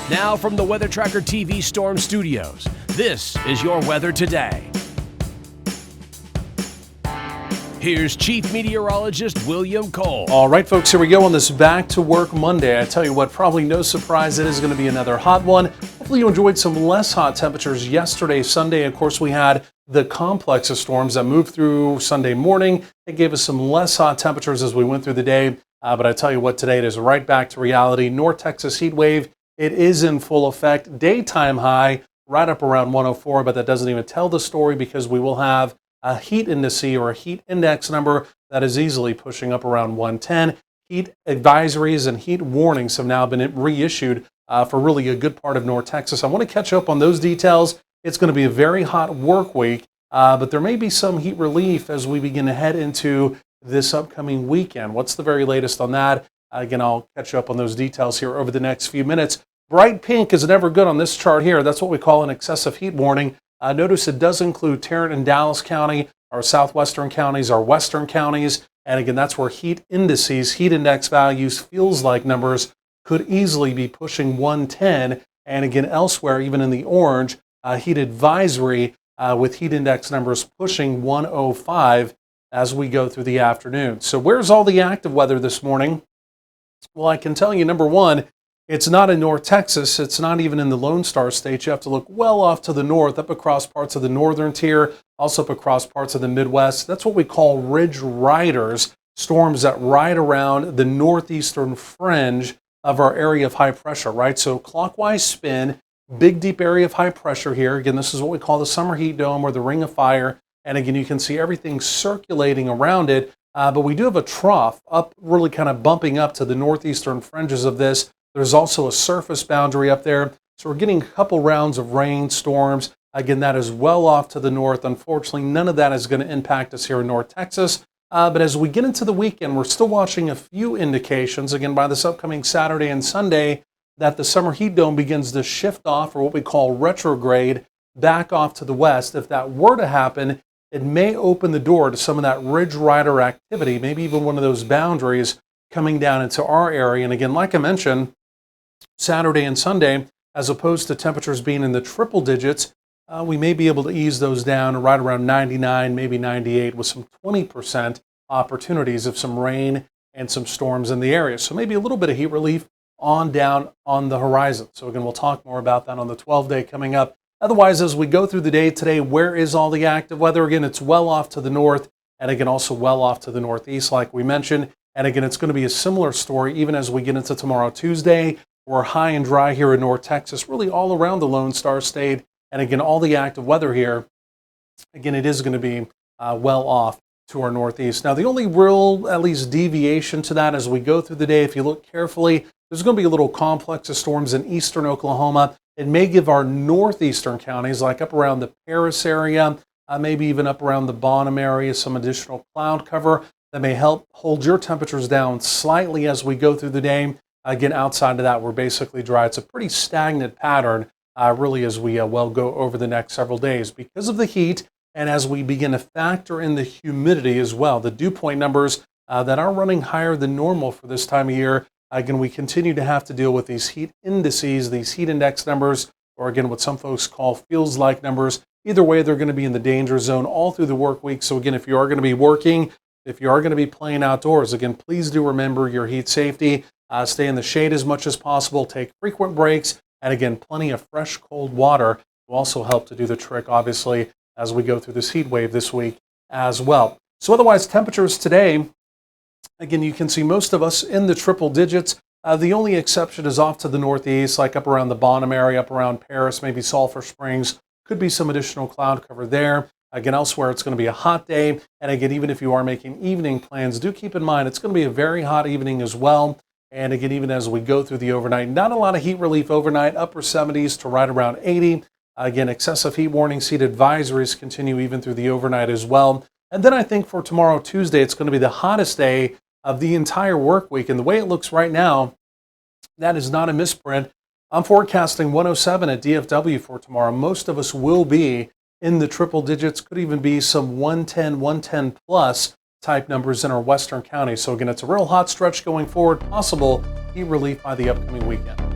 Now from the Weather Tracker TV Storm Studios, this is your weather today. Here's Chief Meteorologist William Cole. All right, folks, here we go on this Back to Work Monday. I tell you what, probably no surprise, it is going to be another hot one. Hopefully you enjoyed some less hot temperatures yesterday, Sunday. Of course, we had the complex of storms that moved through Sunday morning. It gave us some less hot temperatures as we went through the day. But I tell you what, today it is right back to reality. North Texas heat wave, it is in full effect. Daytime high right up around 104, but that doesn't even tell the story because we will have a heat index or a heat index number that is easily pushing up around 110. Heat advisories and heat warnings have now been reissued for really a good part of North Texas. I want to catch up on those details. It's going to be a very hot work week, but there may be some heat relief as we begin to head into this upcoming weekend. What's the very latest on that? Again, I'll catch up on those details here over the next few minutes. Bright pink is never good on this chart here. That's what we call an excessive heat warning. Notice it does include Tarrant and Dallas County, our southwestern counties, our western counties. And again, that's where heat indices, heat index values, feels like numbers could easily be pushing 110. And again, elsewhere, even in the orange, heat advisory with heat index numbers pushing 105 as we go through the afternoon. So where's all the active weather this morning? Well, I can tell you, number one, it's not in North Texas. It's not even in the Lone Star State. You have to look well off to the north, up across parts of the northern tier, also up across parts of the Midwest. That's what we call ridge riders, storms that ride around the northeastern fringe of our area of high pressure, right? So clockwise spin, big deep area of high pressure here. Again, this is what we call the summer heat dome or the ring of fire. And again, you can see everything circulating around it. But we do have a trough up, really kind of bumping up to the northeastern fringes of this. There's also a surface boundary up there. So we're getting a couple rounds of rain, storms. Again, that is well off to the north. Unfortunately, none of that is going to impact us here in North Texas. But as we get into the weekend, we're still watching a few indications, again, by this upcoming Saturday and Sunday, that the summer heat dome begins to shift off, or what we call retrograde, back off to the west. If that were to happen, it may open the door to some of that ridge rider activity, maybe even one of those boundaries coming down into our area. And again, like I mentioned, Saturday and Sunday, as opposed to temperatures being in the triple digits, we may be able to ease those down right around 99, maybe 98, with some 20% opportunities of some rain and some storms in the area. So maybe a little bit of heat relief on down on the horizon. So again, we'll talk more about that on the 12-day coming up. Otherwise, as we go through the day today, where is all the active weather? Again, it's well off to the north, and again, also well off to the northeast, like we mentioned. And again, it's going to be a similar story even as we get into tomorrow, Tuesday. We're high and dry here in North Texas, really all around the Lone Star State. And again, all the active weather here, again, it is going to be well off to our northeast. Now, the only real, at least, deviation to that as we go through the day, if you look carefully, there's going to be a little complex of storms in eastern Oklahoma. It may give our northeastern counties, like up around the Paris area, maybe even up around the Bonham area, some additional cloud cover that may help hold your temperatures down slightly as we go through the day. Again, outside of that, we're basically dry. It's a pretty stagnant pattern, really, as we well go over the next several days because of the heat, and as we begin to factor in the humidity as well. The dew point numbers that are running higher than normal for this time of year. Again, we continue to have to deal with these heat indices, these heat index numbers, or again, what some folks call feels like numbers. Either way, they're going to be in the danger zone all through the work week. So again, if you are going to be working, if you are going to be playing outdoors, again, please do remember your heat safety. Stay in the shade as much as possible, take frequent breaks, and again, plenty of fresh, cold water will also help to do the trick, obviously, as we go through this heat wave this week as well. So otherwise, temperatures today, again, you can see most of us in the triple digits. The only exception is off to the northeast, like up around the Bonham area, up around Paris, maybe Sulphur Springs. Could be some additional cloud cover there. Again, elsewhere, it's going to be a hot day. And again, even if you are making evening plans, do keep in mind it's going to be a very hot evening as well. And again, even as we go through the overnight, not a lot of heat relief overnight, upper 70s to right around 80. Again, excessive heat warnings, heat advisories continue even through the overnight as well. And then I think for tomorrow, Tuesday, it's going to be the hottest day of the entire work week. And the way it looks right now, that is not a misprint. I'm forecasting 107 at DFW for tomorrow. Most of us will be in the triple digits, could even be some 110, 110 plus type numbers in our western counties. So again, it's a real hot stretch going forward, possible heat relief by the upcoming weekend.